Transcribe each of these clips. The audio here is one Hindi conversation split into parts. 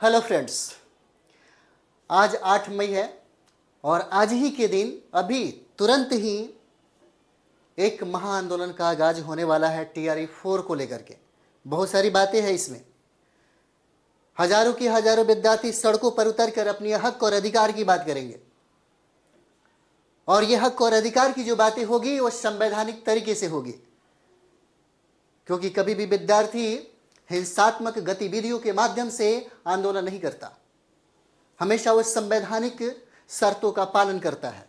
हेलो फ्रेंड्स, आज 8 मई है और आज ही के दिन अभी तुरंत ही एक महाआंदोलन का आगाज होने वाला है टीआरई 4 को लेकर के। बहुत सारी बातें हैं इसमें। हजारों की हजारों विद्यार्थी सड़कों पर उतरकर अपने हक और अधिकार की बात करेंगे और यह हक और अधिकार की जो बातें होगी वो संवैधानिक तरीके से होगी, क्योंकि कभी भी विद्यार्थी हिंसात्मक गतिविधियों के माध्यम से आंदोलन नहीं करता, हमेशा वो संवैधानिक शर्तों का पालन करता है।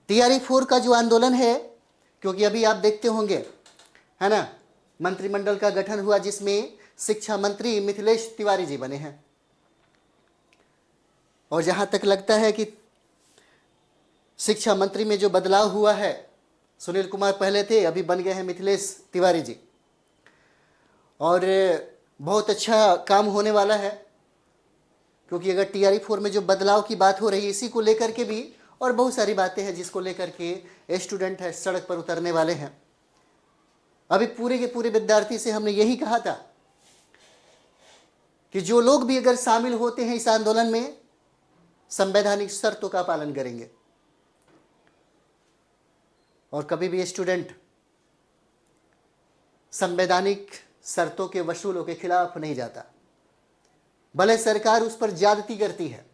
टीआरई 4 का जो आंदोलन है, क्योंकि अभी आप देखते होंगे है ना, मंत्रिमंडल का गठन हुआ जिसमें शिक्षा मंत्री मिथिलेश तिवारी जी बने हैं और जहां तक लगता है कि शिक्षा मंत्री में जो बदलाव हुआ है, सुनील कुमार पहले थे, अभी बन गए हैं मिथिलेश तिवारी जी और बहुत अच्छा काम होने वाला है। क्योंकि अगर टीआरई 4 में जो बदलाव की बात हो रही है, इसी को लेकर के भी और बहुत सारी बातें हैं जिसको लेकर के स्टूडेंट है सड़क पर उतरने वाले हैं। अभी पूरे के पूरे विद्यार्थी से हमने यही कहा था कि जो लोग भी अगर शामिल होते हैं इस आंदोलन में, संवैधानिक शर्तों का पालन करेंगे और कभी भी स्टूडेंट संवैधानिक शर्तों के वसूलों के खिलाफ नहीं जाता, भले सरकार उस पर ज्यादती करती है,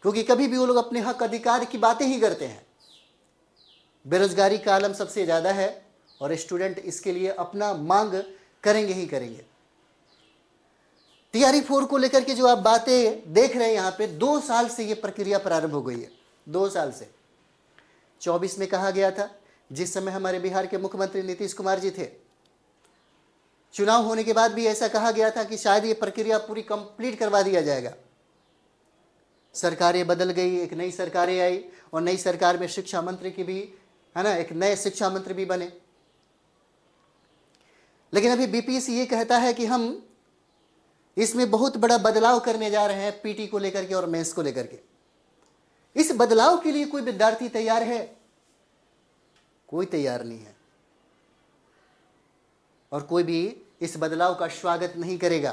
क्योंकि कभी भी वो लोग अपने हक अधिकार की बातें ही करते हैं। बेरोजगारी का आलम सबसे ज्यादा है और स्टूडेंट इसके लिए अपना मांग करेंगे ही करेंगे। टीआरई 4 को लेकर के जो आप बातें देख रहे हैं यहाँ पे, 2 साल से ये प्रक्रिया प्रारंभ हो गई है। 2 साल से 24 में कहा गया था, जिस समय हमारे बिहार के मुख्यमंत्री नीतीश कुमार जी थे, चुनाव होने के बाद भी ऐसा कहा गया था कि शायद ये प्रक्रिया पूरी कंप्लीट करवा दिया जाएगा। सरकारें बदल गई, एक नई सरकारें आई और नई सरकार में शिक्षा मंत्री की भी है ना, एक नए शिक्षा मंत्री भी बने। लेकिन अभी बीपीएससी ये कहता है कि हम इसमें बहुत बड़ा बदलाव करने जा रहे हैं, पीटी को लेकर के और मेंस को लेकर के। इस बदलाव के लिए कोई विद्यार्थी तैयार है? कोई तैयार नहीं है और कोई भी इस बदलाव का स्वागत नहीं करेगा,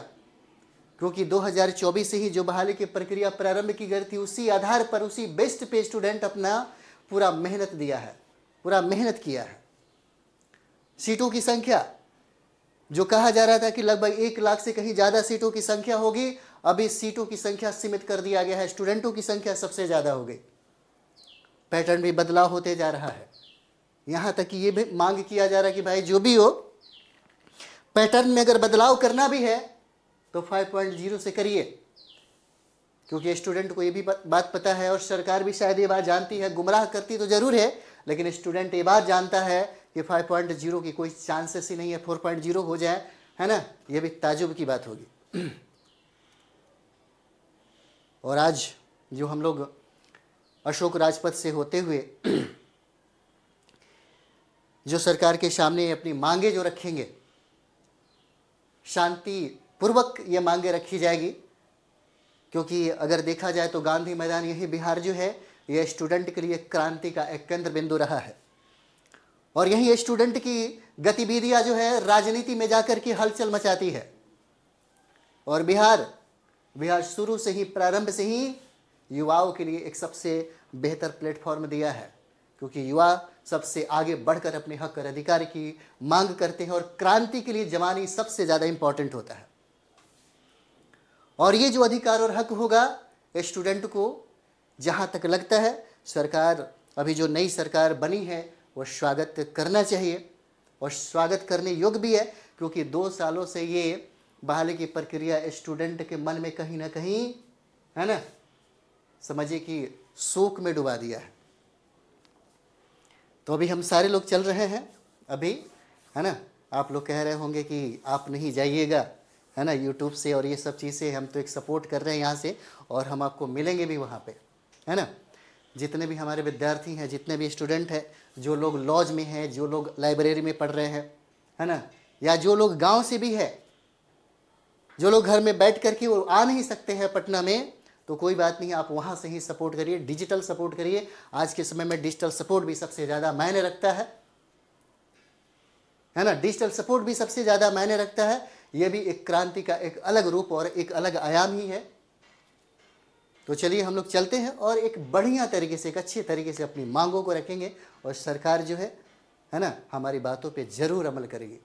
क्योंकि 2024 से ही जो बहाली की प्रक्रिया प्रारंभ की गई थी, उसी आधार पर, उसी बेस्ट पे स्टूडेंट अपना पूरा मेहनत दिया है, पूरा मेहनत किया है। सीटों की संख्या जो कहा जा रहा था कि लगभग 1 लाख से कहीं ज़्यादा सीटों की संख्या होगी, अभी सीटों की संख्या सीमित कर दिया गया है, स्टूडेंटों की संख्या सबसे ज़्यादा हो गई। पैटर्न भी बदलाव होते जा रहा है, यहाँ तक कि ये भी मांग किया जा रहा है कि भाई जो भी हो, पैटर्न में अगर बदलाव करना भी है तो 5.0 से करिए, क्योंकि स्टूडेंट को ये भी बात पता है और सरकार भी शायद ये बात जानती है, गुमराह करती तो जरूर है, लेकिन स्टूडेंट ये बात जानता है कि 5.0 की कोई चांसेस ही नहीं है, 4.0 हो जाए, है ना, ये भी ताजुब की बात होगी। और आज जो हम लोग अशोक राजपथ से होते हुए जो सरकार के सामने अपनी मांगे जो रखेंगे, शांति पूर्वक ये मांगे रखी जाएगी, क्योंकि अगर देखा जाए तो गांधी मैदान, यही बिहार जो है, यह स्टूडेंट के लिए क्रांति का एक केंद्र बिंदु रहा है और यही स्टूडेंट की गतिविधियां जो है राजनीति में जाकर के हलचल मचाती है। और बिहार शुरू से ही, प्रारंभ से ही युवाओं के लिए एक सबसे बेहतर प्लेटफॉर्म दिया है, क्योंकि युवा सबसे आगे बढ़कर अपने हक और अधिकार की मांग करते हैं और क्रांति के लिए जवानी सबसे ज़्यादा इंपॉर्टेंट होता है। और ये जो अधिकार और हक होगा स्टूडेंट को, जहाँ तक लगता है सरकार, अभी जो नई सरकार बनी है, वो स्वागत करना चाहिए और स्वागत करने योग्य भी है, क्योंकि 2 सालों से ये बहाली की प्रक्रिया स्टूडेंट के मन में कहीं ना कहीं, है ना, समझिए कि शोक में डुबा दिया है। तो अभी हम सारे लोग चल रहे हैं अभी, है ना। आप लोग कह रहे होंगे कि आप नहीं जाइएगा, है ना, यूट्यूब से और ये सब चीज़ें, हम तो एक सपोर्ट कर रहे हैं यहाँ से और हम आपको मिलेंगे भी वहाँ पे, है ना। जितने भी हमारे विद्यार्थी हैं, जितने भी स्टूडेंट हैं, जो लोग लॉज में हैं, जो लोग लाइब्रेरी में पढ़ रहे हैं, है ना, या जो लोग गाँव से भी है, जो लोग घर में बैठ कर के वो आ नहीं सकते हैं पटना में, तो कोई बात नहीं, आप वहाँ से ही सपोर्ट करिए, डिजिटल सपोर्ट करिए। आज के समय में डिजिटल सपोर्ट भी सबसे ज़्यादा मायने रखता है ना, डिजिटल सपोर्ट भी सबसे ज़्यादा मायने रखता है। ये भी एक क्रांति का एक अलग रूप और एक अलग आयाम ही है। तो चलिए हम लोग चलते हैं और एक बढ़िया तरीके से, एक अच्छे तरीके से अपनी मांगों को रखेंगे और सरकार जो है ना, हमारी बातों पे ज़रूर अमल करेगी।